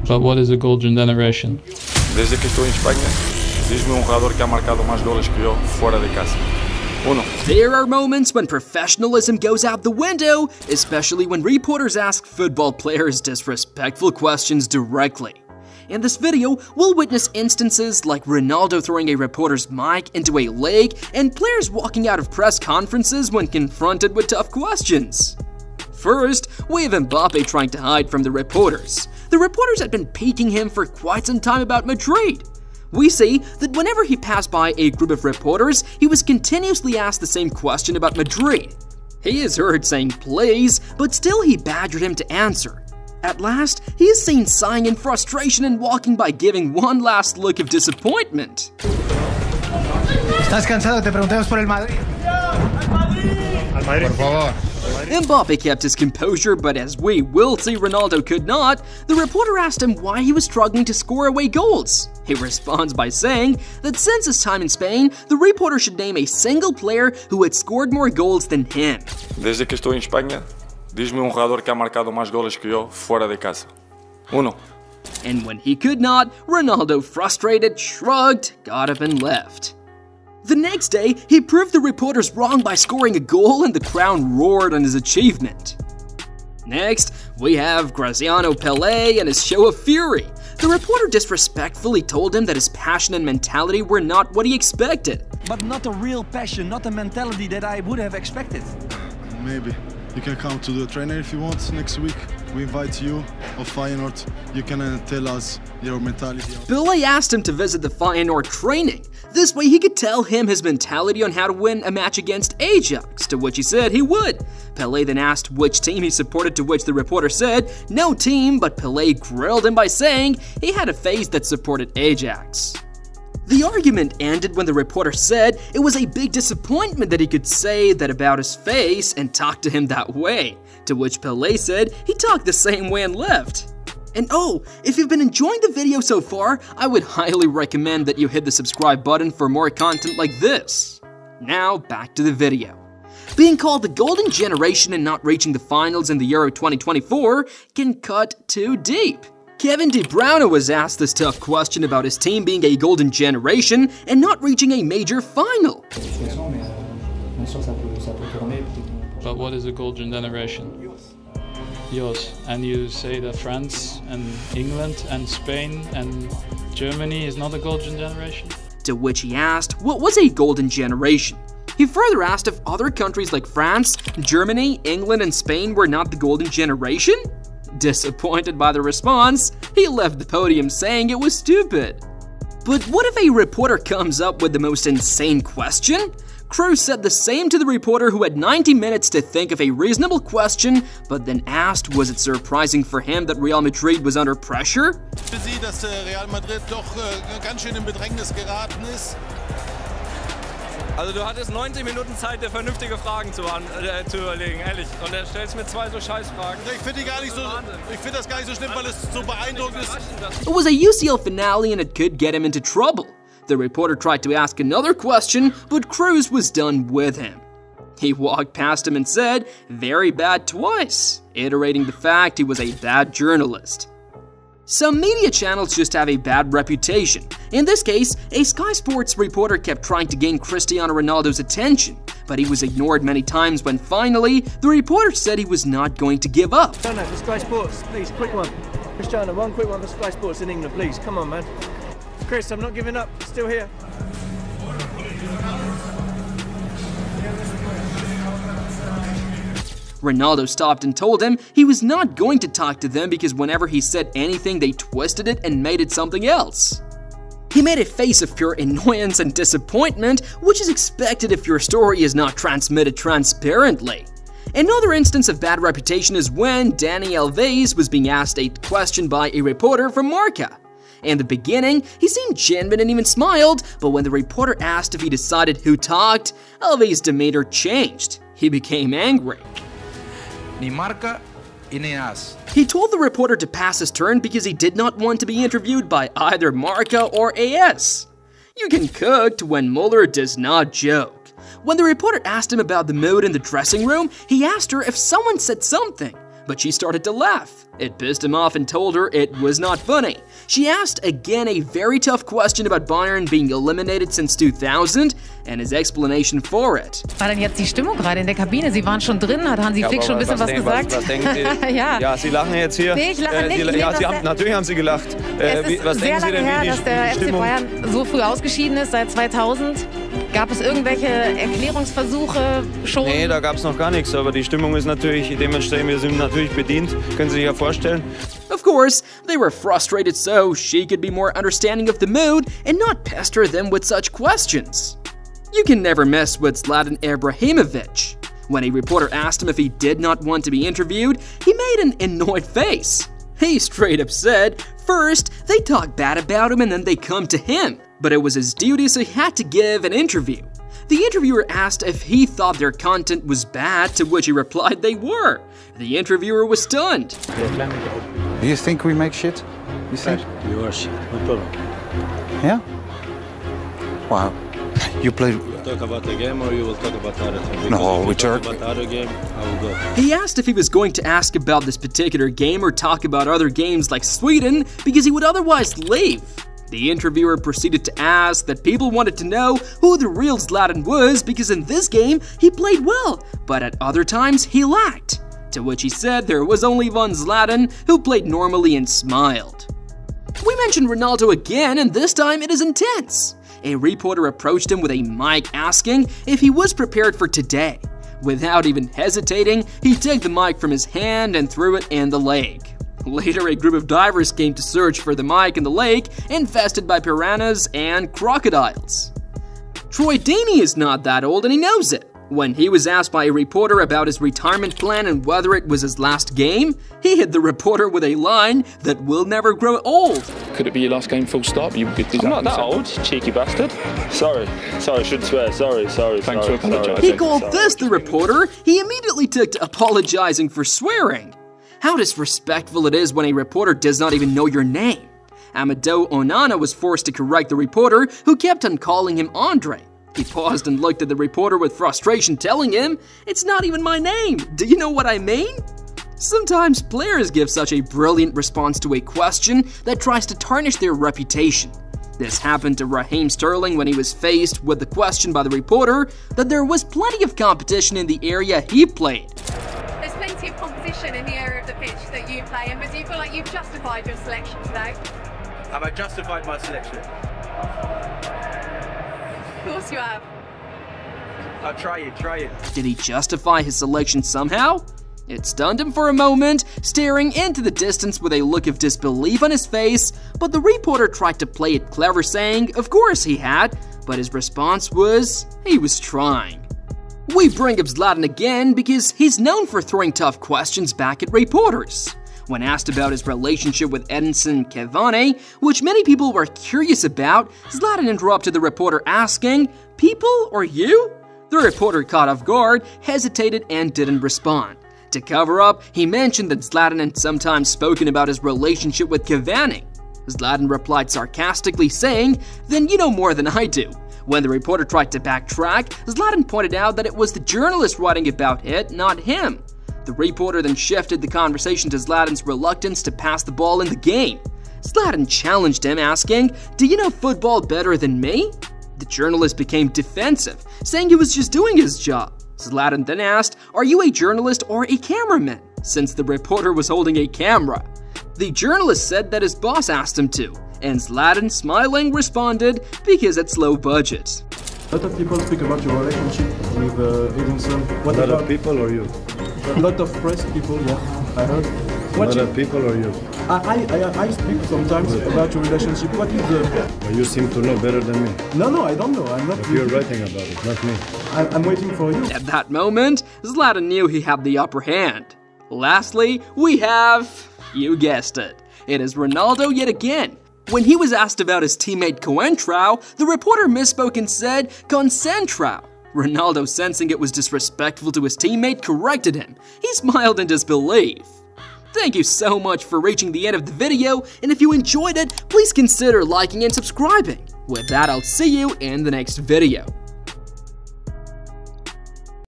But what is a golden generation? Desde que estou em Espanha, diz-me jogador que ha marcado mais goles que eu fora de casa. Uno. There are moments when professionalism goes out the window, especially when reporters ask football players disrespectful questions directly. In this video, we'll witness instances like Ronaldo throwing a reporter's mic into a lake and players walking out of press conferences when confronted with tough questions. First, we have Mbappe trying to hide from the reporters. The reporters had been piquing him for quite some time about Madrid. We see that whenever he passed by a group of reporters, he was continuously asked the same question about Madrid. He is heard saying please, but still he badgered him to answer. At last, he is seen sighing in frustration and walking by giving one last look of disappointment. ¿Estás cansado? Te preguntamos por el Madrid. Al Madrid. Por favor. Mbappe kept his composure, but as we will see Ronaldo could not, the reporter asked him why he was struggling to score away goals. He responds by saying that since his time in Spain, the reporter should name a single player who had scored more goals than him. Desde que estou em Espanha, diz-me jogador que ha marcado mais goles que eu fora de casa. Uno. And when he could not, Ronaldo, frustrated, shrugged, got up and left. The next day, he proved the reporters wrong by scoring a goal and the crowd roared on his achievement. Next, we have Graziano Pelé and his show of fury. The reporter disrespectfully told him that his passion and mentality were not what he expected. But not a real passion, not a mentality that I would have expected. Maybe. You can come to the trainer if you want next week. We invite you or Feyenoord. You can tell us your mentality. Pelé asked him to visit the Feyenoord training. This way he could tell him his mentality on how to win a match against Ajax, to which he said he would. Pelé then asked which team he supported, to which the reporter said no team, but Pelé grilled him by saying he had a face that supported Ajax. The argument ended when the reporter said it was a big disappointment that he could say that about his face and talk to him that way, to which Pelé said he talked the same way and left. And oh, if you've been enjoying the video so far, I would highly recommend that you hit the subscribe button for more content like this. Now, back to the video. Being called the golden generation and not reaching the finals in the Euro 2024 can cut too deep. Kevin De Bruyne was asked this tough question about his team being a golden generation and not reaching a major final. But what is a golden generation? Yours. And you say that France and England and Spain and Germany is not a golden generation? To which he asked what was a golden generation. He further asked if other countries like France, Germany, England, and Spain were not the golden generation? Disappointed by the response, he left the podium saying it was stupid. But what if a reporter comes up with the most insane question? Kroos said the same to the reporter who had 90 minutes to think of a reasonable question, but then asked was it surprising for him that Real Madrid was under pressure? Für Sie, dass Real Madrid doch ganz schön in Bedrängnis geraten ist. Also du hattest 90 Minuten Zeit, dir vernünftige Fragen zu überlegen, ehrlich. Und er stellt mir zwei so Scheißfragen. Ich finde das gar nicht so schlimm, weil es so beeindruckend ist. It was a UCL finale and it could get him into trouble. The reporter tried to ask another question, but Kroos was done with him. He walked past him and said, "Very bad" twice, iterating the fact he was a bad journalist. Some media channels just have a bad reputation. In this case, a Sky Sports reporter kept trying to gain Cristiano Ronaldo's attention, but he was ignored many times when finally, the reporter said he was not going to give up. Cristiano for Sky Sports, please, quick one. Cristiano, one quick one for Sky Sports in England, please. Come on, man. Chris, I'm not giving up. Still here. Ronaldo stopped and told him he was not going to talk to them because whenever he said anything, they twisted it and made it something else. He made a face of pure annoyance and disappointment, which is expected if your story is not transmitted transparently. Another instance of bad reputation is when Dani Alves was being asked a question by a reporter from Marca. In the beginning, he seemed genuine and even smiled, but when the reporter asked if he decided who talked, Alves' demeanor changed. He became angry. Ni marca y ni as. He told the reporter to pass his turn because he did not want to be interviewed by either Marca or AS. You can cook when Muller does not joke. When the reporter asked him about the mood in the dressing room, he asked her if someone said something, but she started to laugh. It pissed him off and told her it was not funny. She asked again a very tough question about Bayern being eliminated since 2000 and his explanation for it. War denn jetzt die Stimmung gerade in der Kabine? Sie waren schon drin, hat Hansi Flick schon ein bisschen was gesagt? Was denken Sie? Ja, Sie lachen jetzt hier. Nee, ich lache nicht. Natürlich haben Sie gelacht. Es ist sehr lange her, dass der FC Bayern so früh ausgeschieden ist, seit 2000. Gab es irgendwelche Erklärungsversuche schon? Nee, da gab es noch gar nichts, aber die Stimmung ist natürlich dementsprechend, wir sind natürlich bedient, können Sie sich ja vorstellen. Of course, they were frustrated so she could be more understanding of the mood and not pester them with such questions. You can never mess with Zlatan Ibrahimovic. When a reporter asked him if he did not want to be interviewed, he made an annoyed face. He straight up said, first, they talk bad about him and then they come to him. But it was his duty, so he had to give an interview. The interviewer asked if he thought their content was bad, to which he replied they were. The interviewer was stunned. Do you think we make shit? You think? You are shit, no problem. Yeah? Wow. You play... We'll talk about the game or you will talk about other things? No, we talk about the other game, I will go. He asked if he was going to ask about this particular game or talk about other games like Sweden because he would otherwise leave. The interviewer proceeded to ask that people wanted to know who the real Zlatan was because in this game he played well, but at other times he lacked. To which he said there was only one Zlatan who played normally and smiled. We mentioned Ronaldo again, and this time it is intense. A reporter approached him with a mic asking if he was prepared for today. Without even hesitating, he took the mic from his hand and threw it in the lake. Later, a group of divers came to search for the mic in the lake, infested by piranhas and crocodiles. Troy Deeney is not that old and he knows it. When he was asked by a reporter about his retirement plan and whether it was his last game, he hit the reporter with a line that will never grow old. Could it be your last game full stop? I'm not that old, cheeky bastard. Sorry, I shouldn't swear, sorry. Thanks for apologising. He called this the reporter, he immediately took to apologizing for swearing. How disrespectful it is when a reporter does not even know your name. Amadou Onana was forced to correct the reporter, who kept on calling him Andre. He paused and looked at the reporter with frustration, telling him, "It's not even my name, do you know what I mean?" Sometimes players give such a brilliant response to a question that tries to tarnish their reputation. This happened to Raheem Sterling when he was faced with the question by the reporter that there was plenty of competition in the area he played. There's plenty of competition in the area of the pitch that you play in, but do you feel like you've justified your selection today? Have I justified my selection? Of course you have. I'll try it. Did he justify his selection somehow? It stunned him for a moment, staring into the distance with a look of disbelief on his face, but the reporter tried to play it clever, saying of course he had, but his response was he was trying. We bring up Zlatan again because he's known for throwing tough questions back at reporters. When asked about his relationship with Edinson Cavani, which many people were curious about, Zlatan interrupted the reporter asking, "People or you?" The reporter, caught off guard, hesitated and didn't respond. To cover up, he mentioned that Zlatan had sometimes spoken about his relationship with Cavani. Zlatan replied sarcastically, saying, "Then you know more than I do." When the reporter tried to backtrack, Zlatan pointed out that it was the journalist writing about it, not him. The reporter then shifted the conversation to Zlatan's reluctance to pass the ball in the game. Zlatan challenged him, asking, "Do you know football better than me?" The journalist became defensive, saying he was just doing his job. Zlatan then asked, "Are you a journalist or a cameraman?" since the reporter was holding a camera. The journalist said that his boss asked him to, and Zlatan, smiling, responded, "Because it's low budget." A lot of people speak about your relationship with Edinson. What a lot of people or you? A lot of press people, yeah, I heard. A lot of people or you? I speak sometimes about your relationship. What is the... Well, you seem to know better than me. No, I don't know. I'm not... But you're writing about it, not me. I'm waiting for you. At that moment, Zlatan knew he had the upper hand. Lastly, we have... you guessed it. It is Ronaldo yet again. When he was asked about his teammate Coentrao, the reporter misspoke and said Concentrao. Ronaldo, sensing it was disrespectful to his teammate, corrected him. He smiled in disbelief. Thank you so much for reaching the end of the video, and if you enjoyed it, please consider liking and subscribing. With that, I'll see you in the next video.